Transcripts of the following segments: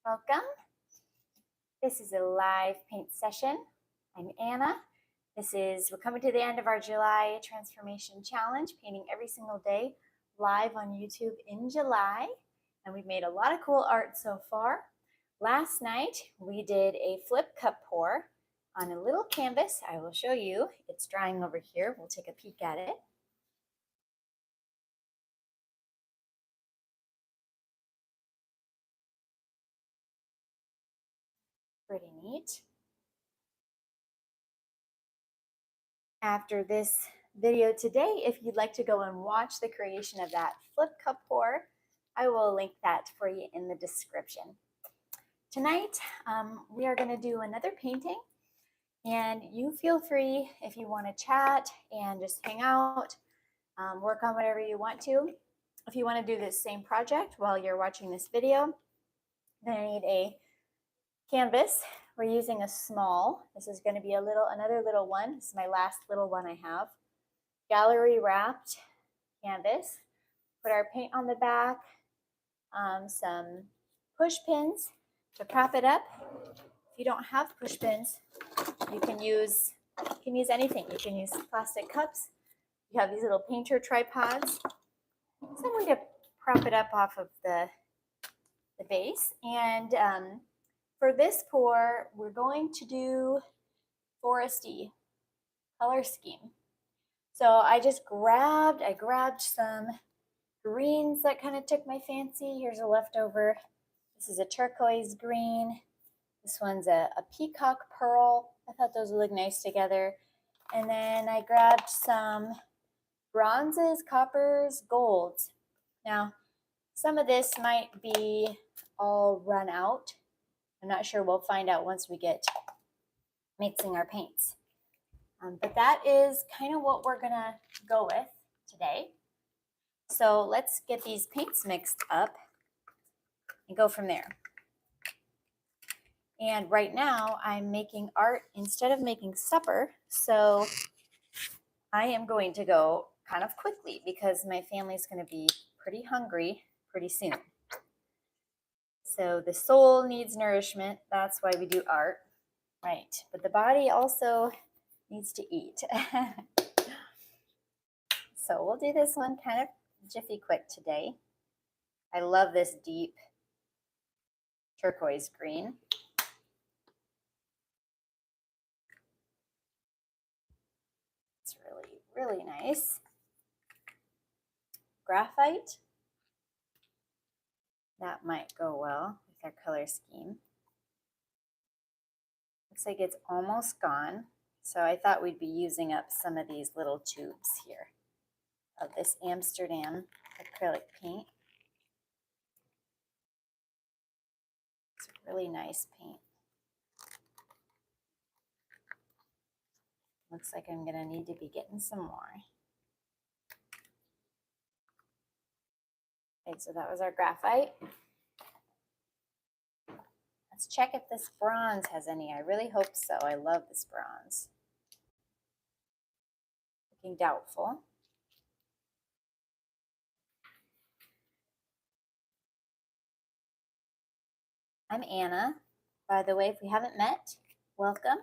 Welcome. This is a live paint session. I'm Anna. We're coming to the end of our July Transformation Challenge, painting every single day live on YouTube in July. And we've made a lot of cool art so far. Last night, we did a flip cup pour on a little canvas. I will show you. It's drying over here. We'll take a peek at it. Pretty neat. After this video today, if you'd like to go and watch the creation of that flip cup pour, I will link that for you in the description. Tonight, we are going to do another painting, and you feel free if you want to chat and just hang out, work on whatever you want to. If you want to do this same project while you're watching this video, then I need a canvas. We're using a small. This is going to be another little one. This is my last little one I have. Gallery wrapped canvas. Put our paint on the back. Some push pins to prop it up. If you don't have push pins, you can use anything. You can use plastic cups. You have these little painter tripods. So I'm going to prop it up off of the base. And for this pour, we're going to do Foresty color scheme. So I grabbed some greens that kind of took my fancy. Here's a leftover. This is a turquoise green. This one's a peacock pearl. I thought those would look nice together. And then I grabbed some bronzes, coppers, golds. Now, some of this might be all run out. I'm not sure. We'll find out once we get mixing our paints. But that is kind of what we're going to go with today. So let's get these paints mixed up and go from there. And right now I'm making art instead of making supper. So I am going to go kind of quickly because my family's going to be pretty hungry pretty soon. So the soul needs nourishment. That's why we do art, right? But the body also needs to eat. So we'll do this one kind of jiffy quick today. I love this deep turquoise green. It's really, really nice. Graphite. That might go well with our color scheme. Looks like it's almost gone. So I thought we'd be using up some of these little tubes here of this Amsterdam acrylic paint. It's a really nice paint. Looks like I'm going to need to be getting some more. Okay, so that was our graphite. Let's check if this bronze has any. I really hope so. I love this bronze. Looking doubtful. I'm Anna. By the way, if we haven't met, welcome.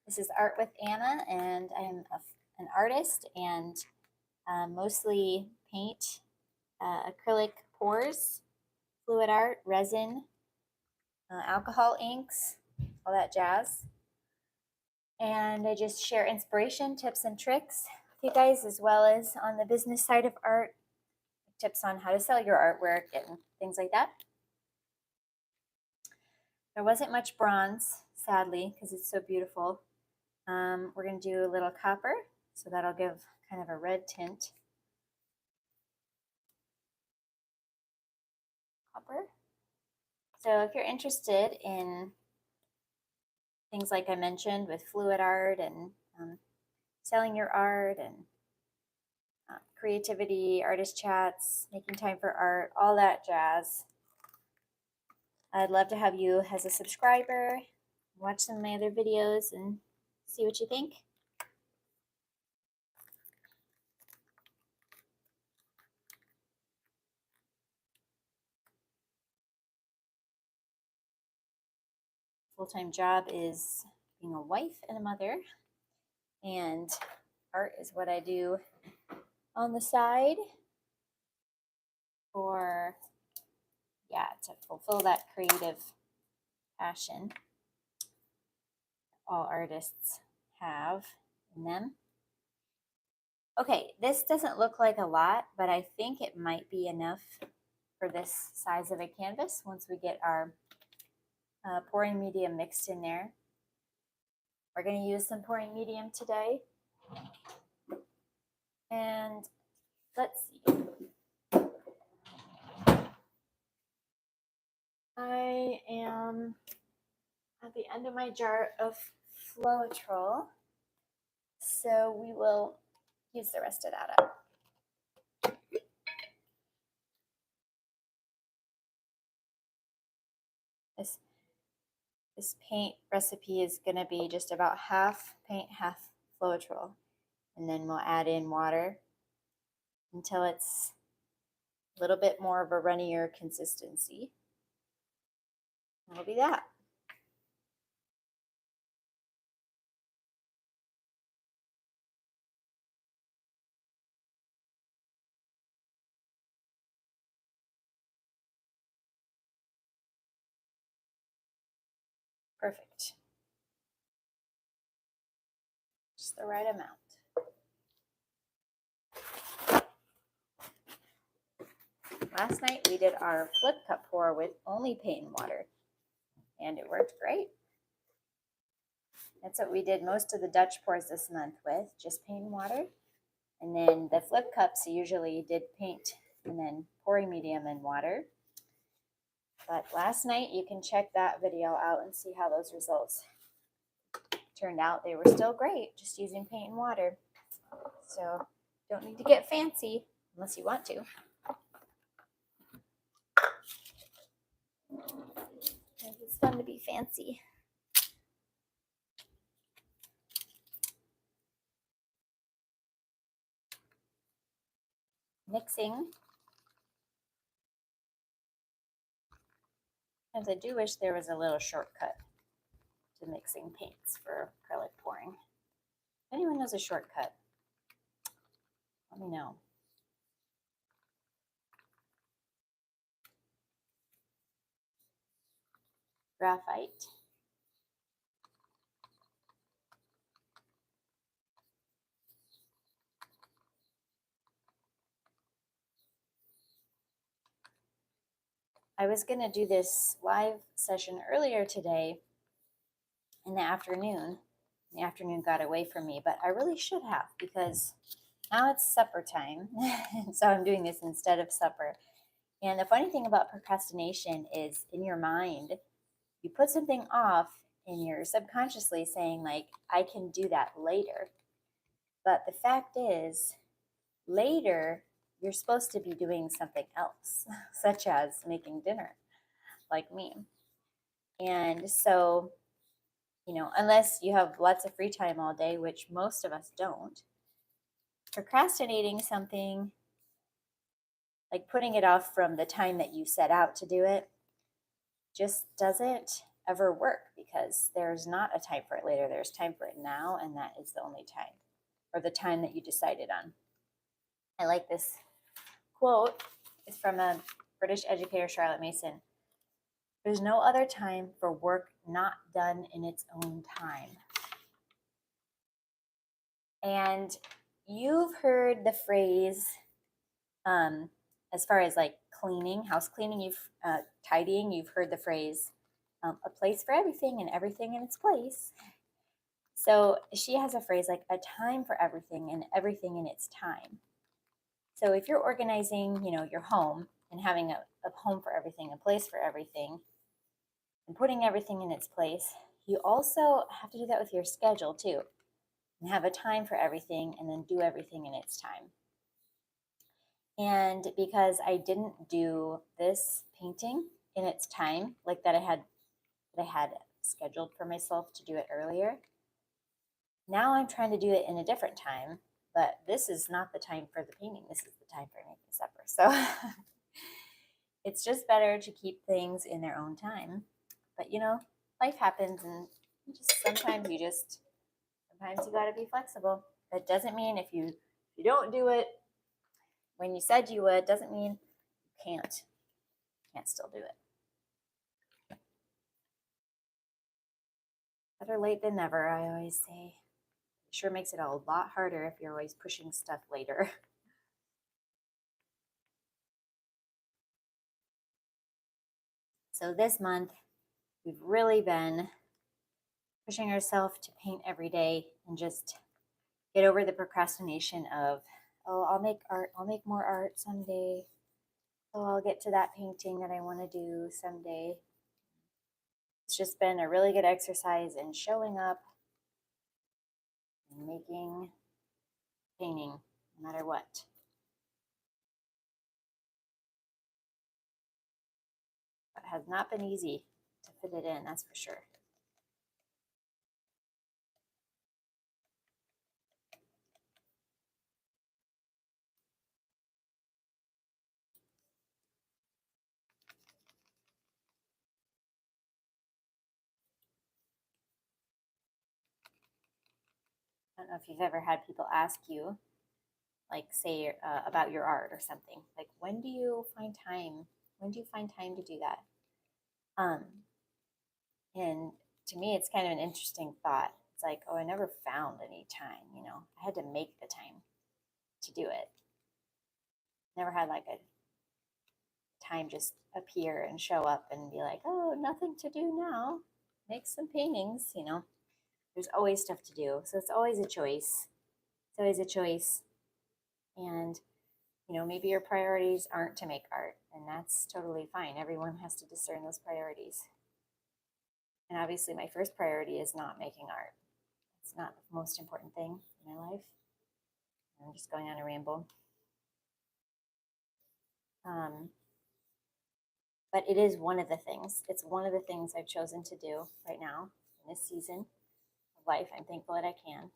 This is Art with Anna, and I'm an artist and mostly paint, acrylic pours, fluid art, resin, alcohol inks, all that jazz. And I just share inspiration, tips, and tricks with you guys, as well as on the business side of art, tips on how to sell your artwork and things like that. There wasn't much bronze, sadly, because it's so beautiful. We're going to do a little copper, so that'll give kind of a red tint. Copper. So if you're interested in things like I mentioned with fluid art and selling your art and creativity, artist chats, making time for art, all that jazz, I'd love to have you as a subscriber, watch some of my other videos and see what you think. full-time job is being a wife and a mother, and art is what I do on the side for, to fulfill that creative passion all artists have in them. Okay, this doesn't look like a lot, but I think it might be enough for this size of a canvas once we get our pouring medium mixed in there. We're going to use some pouring medium today. And let's see. I am at the end of my jar of Floetrol, so we will use the rest of that up. This paint recipe is going to be just about half paint, half Floetrol. And then we'll add in water until it's a little bit more of a runnier consistency. That'll be that. Perfect. Just the right amount. Last night we did our flip cup pour with only paint and water, and it worked great. That's what we did most of the Dutch pours this month with, just paint and water. And then the flip cups usually did paint and then pouring medium and water. But last night you can check that video out and see how those results turned out. They were still great, just using paint and water. So don't need to get fancy unless you want to. It's fun to be fancy. Mixing. Sometimes I do wish there was a little shortcut to mixing paints for acrylic pouring. If anyone knows a shortcut, let me know. Graphite. I was going to do this live session earlier today in the afternoon. The afternoon got away from me, but I really should have, because now it's supper time. So I'm doing this instead of supper. And the funny thing about procrastination is, in your mind, you put something off and you're subconsciously saying, like, I can do that later. But the fact is, later, you're supposed to be doing something else, such as making dinner, like me. And so, unless you have lots of free time all day, which most of us don't, procrastinating something, like putting it off from the time that you set out to do it, just doesn't ever work, because there's not a time for it later. There's time for it now, and that is the only time, or the time that you decided on. I like this quote. It's from a British educator, Charlotte Mason. There's no other time for work not done in its own time. And you've heard the phrase, as far as like cleaning, house cleaning, tidying, you've heard the phrase, a place for everything and everything in its place. So she has a phrase like a time for everything and everything in its time. So if you're organizing, your home and having a home for everything, a place for everything, and putting everything in its place, you also have to do that with your schedule too, and have a time for everything and then do everything in its time. And because I didn't do this painting in its time, like that I had scheduled for myself to do it earlier, now I'm trying to do it in a different time, but this is not the time for the painting. This is the time for making supper. So it's just better to keep things in their own time. But life happens, and sometimes you got to be flexible. That doesn't mean if you don't do it when you said you would, doesn't mean you can't still do it. Better late than never, I always say. It sure makes it a lot harder if you're always pushing stuff later. So this month, we've really been pushing ourselves to paint every day and just get over the procrastination of, oh, I'll make art, I'll make more art someday. Oh, I'll get to that painting that I want to do someday. It's just been a really good exercise in showing up and making painting no matter what. It has not been easy to fit it in, that's for sure. I don't know if you've ever had people ask you, like, say, about your art or something. Like, when do you find time? When do you find time to do that? And to me, it's kind of an interesting thought. It's like, oh, I never found any time. I had to make the time to do it. Never had like a time just appear and show up and be like, oh, nothing to do now. Make some paintings. There's always stuff to do. So it's always a choice. It's always a choice. And, maybe your priorities aren't to make art, and that's totally fine. Everyone has to discern those priorities. And obviously, my first priority is not making art. It's not the most important thing in my life. I'm just going on a ramble. But it is one of the things. It's one of the things I've chosen to do right now in this season of life. I'm thankful that I can.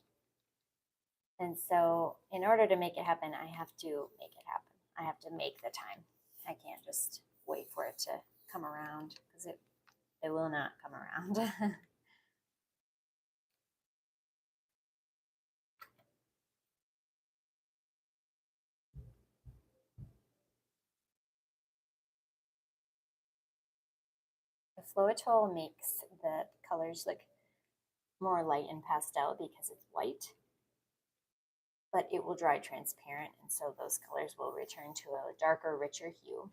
And so in order to make it happen, I have to make it happen. I have to make the time. I can't just wait for it to come around, because it will not come around. The Floetrol makes the colors look more light and pastel because it's white, but it will dry transparent, and so those colors will return to a darker, richer hue.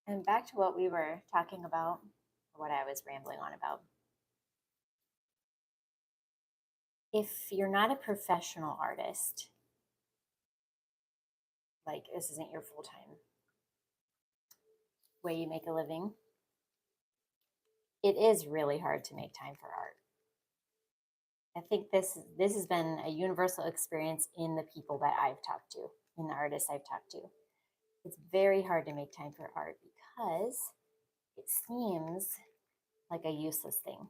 And back to what we were talking about, or what I was rambling on about. If you're not a professional artist, like this isn't your full time way you make a living, it is really hard to make time for art. I think this has been a universal experience in the people that I've talked to, in the artists I've talked to. It's very hard to make time for art because it seems like a useless thing.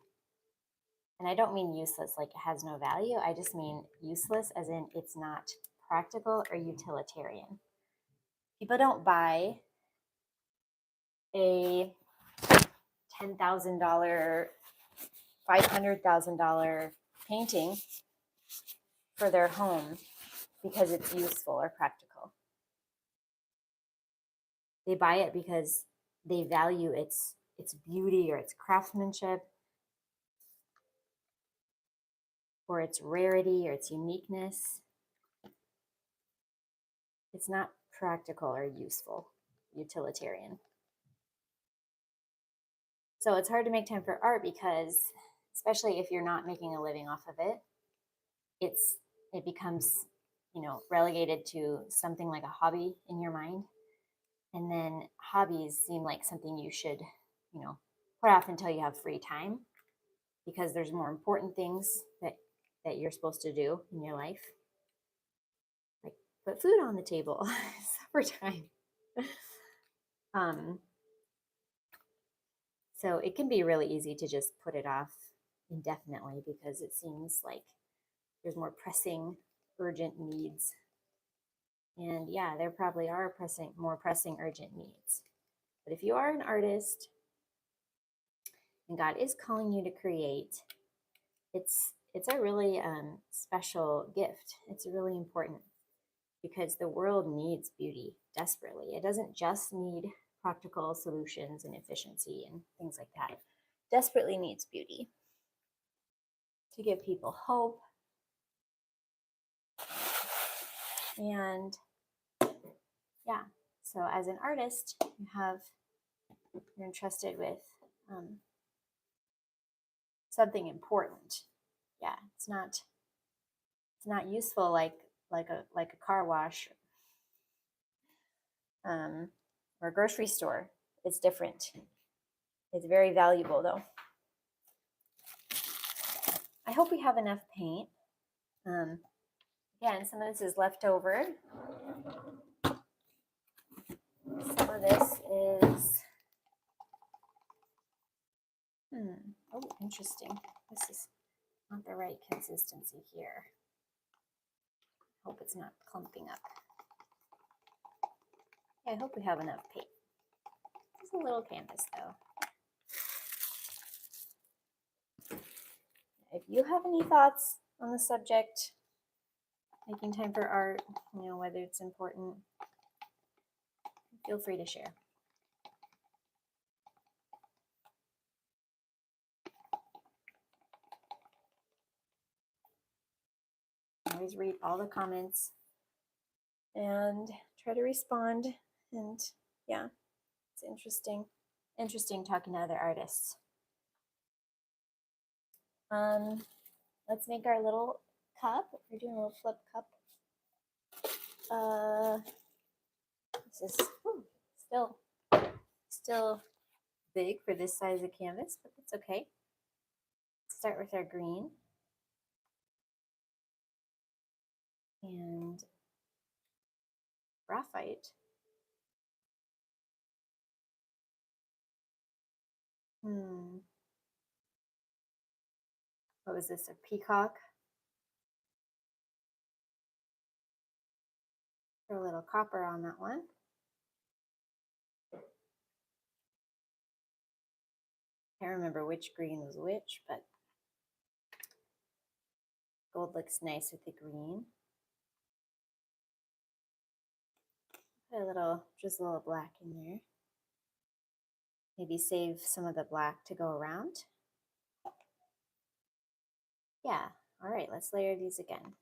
And I don't mean useless like it has no value. I just mean useless as in it's not practical or utilitarian. People don't buy a $10,000, $500,000 painting for their home because it's useful or practical. They buy it because they value its beauty or its craftsmanship or its rarity or its uniqueness. It's not practical or useful, utilitarian. So it's hard to make time for art because, especially if you're not making a living off of it, it becomes, relegated to something like a hobby in your mind. And then hobbies seem like something you should, put off until you have free time, because there's more important things that you're supposed to do in your life, like put food on the table, supper time. um, so it can be really easy to just put it off indefinitely because it seems like there's more pressing, urgent needs. And yeah, there probably are more pressing, urgent needs. But if you are an artist and God is calling you to create, it's a really special gift. It's really important because the world needs beauty desperately. It doesn't just need practical solutions and efficiency and things like that. It desperately needs beauty to give people hope. And yeah, so as an artist, you're entrusted with something important. Yeah, it's not useful like a car wash or a grocery store. It's different. It's very valuable though. I hope we have enough paint. Again, some of this is left over. Some of this is, oh, interesting. This is not the right consistency here. Hope it's not clumping up. Yeah, I hope we have enough paint. It's a little canvas though. If you have any thoughts on the subject, making time for art, whether it's important, feel free to share. I always read all the comments and try to respond. And yeah, it's interesting talking to other artists. Let's make our little cup. We're doing a little flip cup. This is still big for this size of canvas, but that's okay. Start with our green and graphite. What was this, a peacock? Throw a little copper on that one. Can't remember which green was which, but gold looks nice with the green. Put a little black in there. Maybe save some of the black to go around. Yeah, all right, let's layer these again.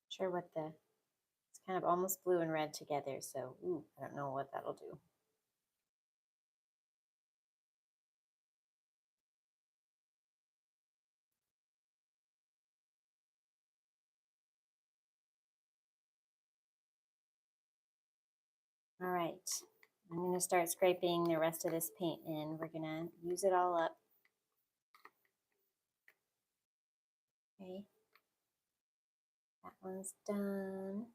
Sure what it's kind of almost blue and red together, so I don't know what that'll do. All right, I'm going to start scraping the rest of this paint in. We're going to use it all up. Okay, that one's done.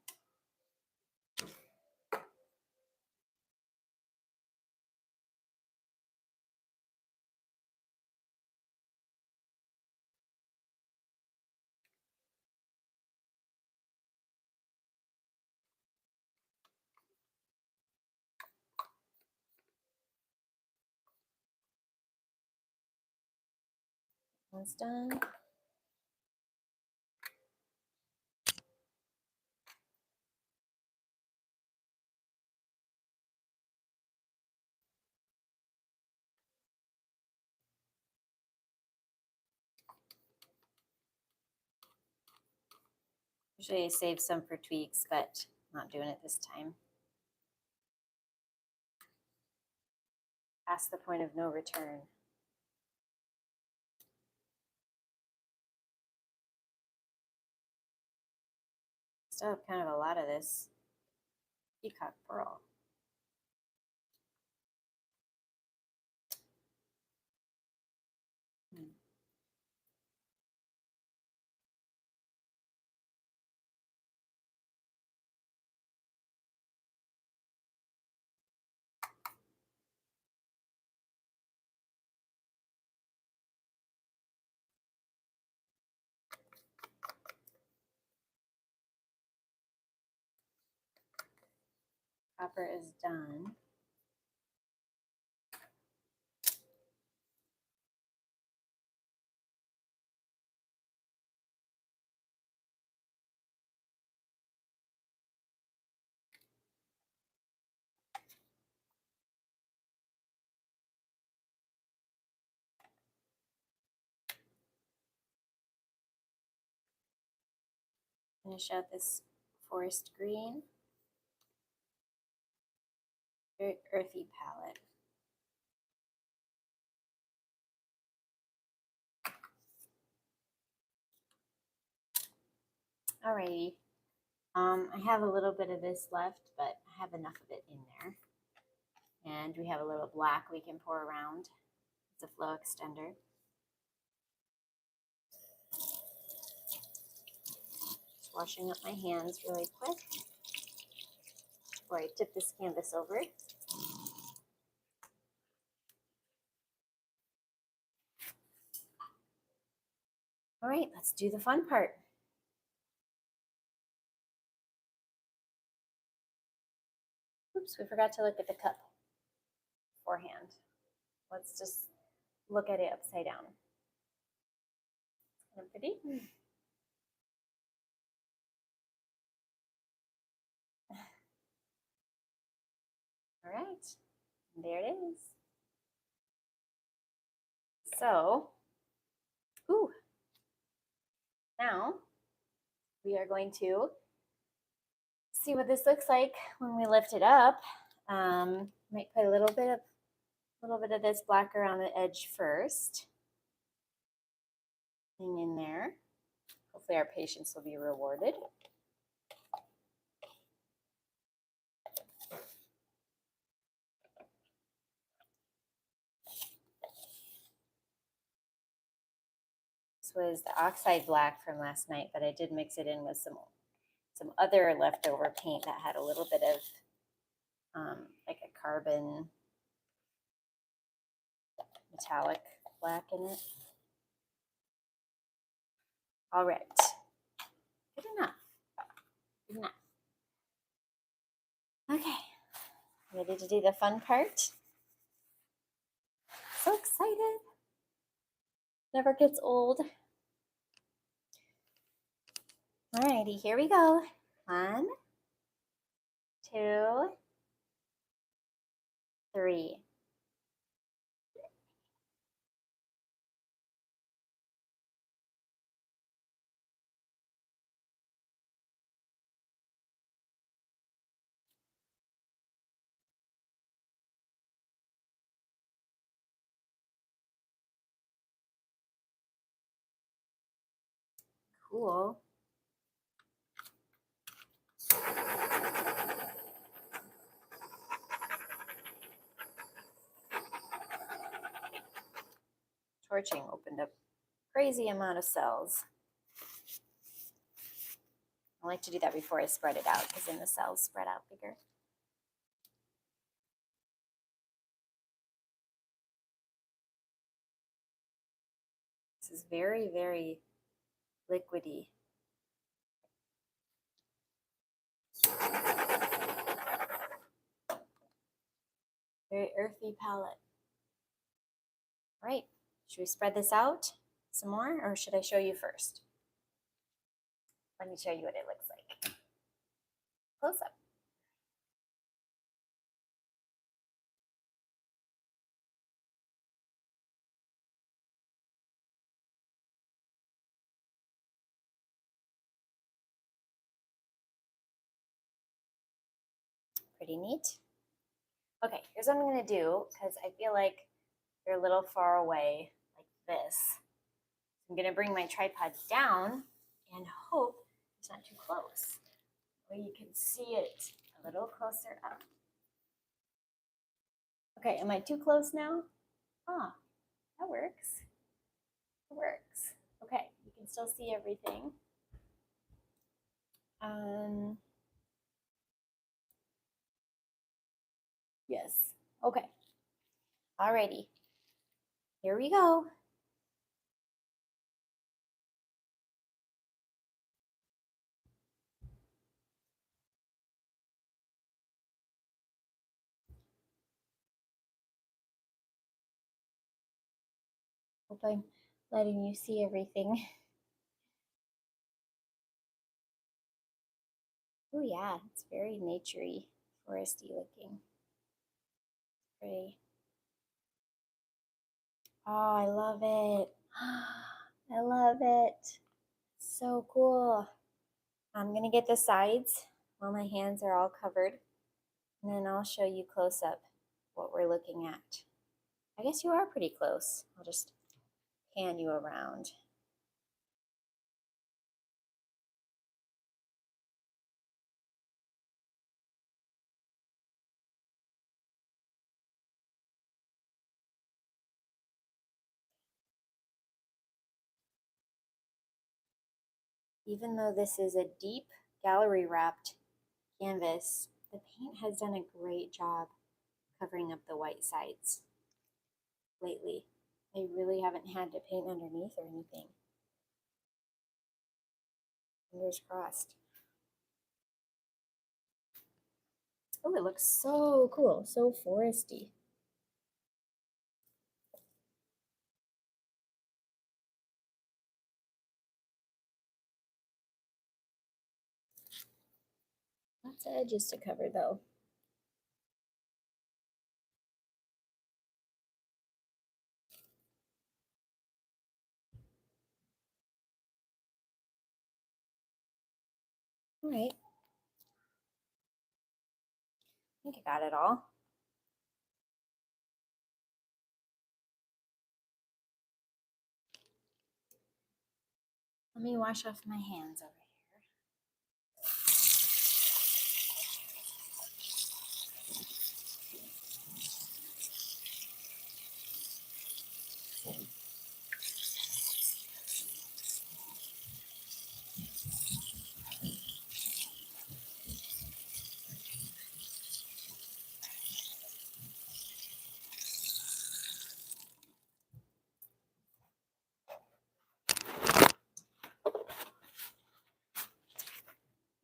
One's done. Usually I save some for tweaks, but not doing it this time. Past the point of no return. Still have kind of a lot of this peacock pearl. Copper is done. Finish out this forest green. Very earthy palette. Alrighty. I have a little bit of this left, but I have enough of it in there. And we have a little black we can pour around. It's a flow extender. Just washing up my hands really quick before I tip this canvas over. All right, let's do the fun part. Oops, we forgot to look at the cup beforehand. Let's just look at it upside down. Kind of pretty. All right, there it is. So, now we are going to see what this looks like when we lift it up. Might put a little bit of this black around the edge first. Hang in there. Hopefully our patience will be rewarded. This was the oxide black from last night, but I did mix it in with some other leftover paint that had a little bit of like a carbon metallic black in it. All right, good enough, good enough. Okay, ready to do the fun part? So excited. Never gets old. Alrighty, here we go. 1, 2, 3. Cool. Torching opened up a crazy amount of cells. I like to do that before I spread it out because then the cells spread out bigger. This is very, very liquidy. Very earthy palette. All right, should we spread this out? some more, or should I show you first? Let me show you what it looks like. Close up. Pretty neat. Okay, here's what I'm gonna do, because I feel like they're a little far away, like this. I'm gonna bring my tripod down and hope it's not too close. Well, you can see it a little closer up. Okay, am I too close now? Ah, that works. It works. Okay, you can still see everything. Yes. Okay. Alrighty. Here we go. Hope I'm letting you see everything. Oh yeah, it's very naturey, foresty looking. Pretty. Oh, I love it. I love it. So cool. I'm gonna get the sides while my hands are all covered, and then I'll show you close up what we're looking at. I guess you are pretty close. I'll just pan you around. Even though this is a deep gallery wrapped canvas, the paint has done a great job covering up the white sides lately. I really haven't had to paint underneath or anything. Fingers crossed. Oh, it looks so cool, so foresty. Lots of edges to cover though. All right. I think I got it all. Let me wash off my hands over here.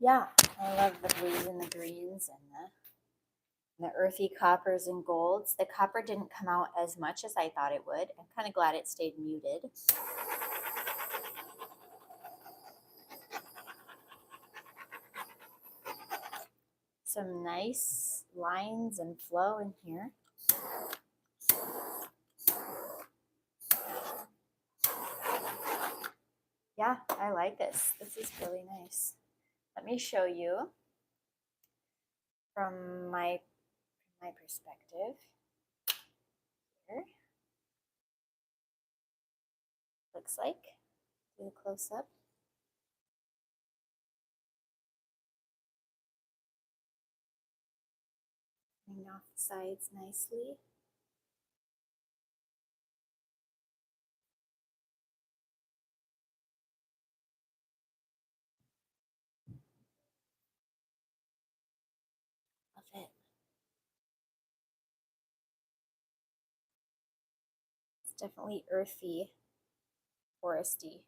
Yeah, I love the blues and the greens and the earthy coppers and golds. The copper didn't come out as much as I thought it would. I'm kind of glad it stayed muted. Some nice lines and flow in here. Yeah, I like this. This is really nice. Let me show you from my perspective here. Looks like. Do a close up. Bring off the sides nicely. Love it. It's definitely earthy, foresty.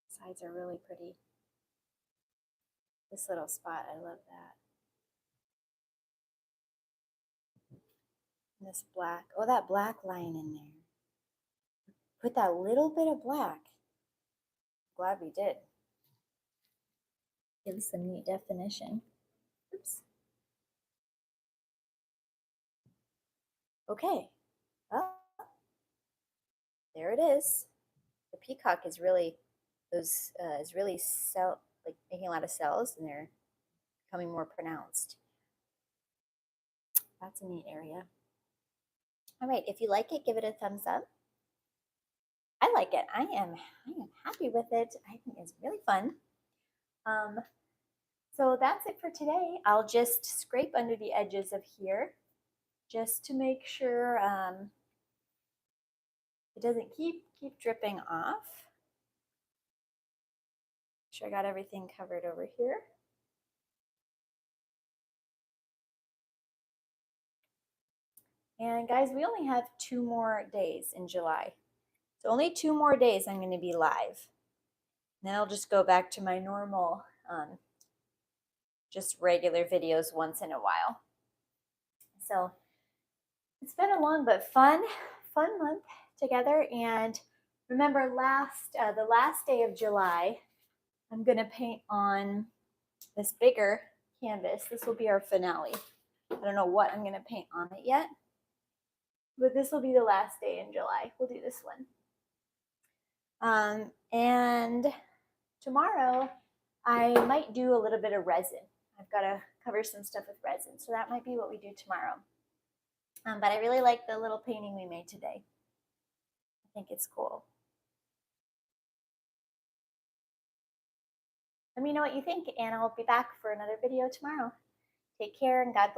Sides are really pretty. This little spot, I love that. And this black, oh, that black line in there. put that little bit of black. Glad we did. Gives some neat definition. Oops. Okay. Well, there it is. The peacock is really making a lot of cells, and they're becoming more pronounced. That's a neat area. All right, if you like it, give it a thumbs up. I like it. I am happy with it. I think it's really fun. So that's it for today. I'll just scrape under the edges of here just to make sure it doesn't keep dripping off. Make sure I got everything covered over here. And guys, we only have 2 more days in July. So only 2 more days I'm going to be live. Then I'll just go back to my normal, just regular videos once in a while. So it's been a long but fun month together. And remember, the last day of July, I'm going to paint on this bigger canvas. This will be our finale. I don't know what I'm going to paint on it yet, but this will be the last day in July. We'll do this one. And tomorrow I might do a little bit of resin. I've got to cover some stuff with resin, so that might be what we do tomorrow. But I really like the little painting we made today. I think it's cool. Let me know what you think, and I'll be back for another video tomorrow. Take care and God bless.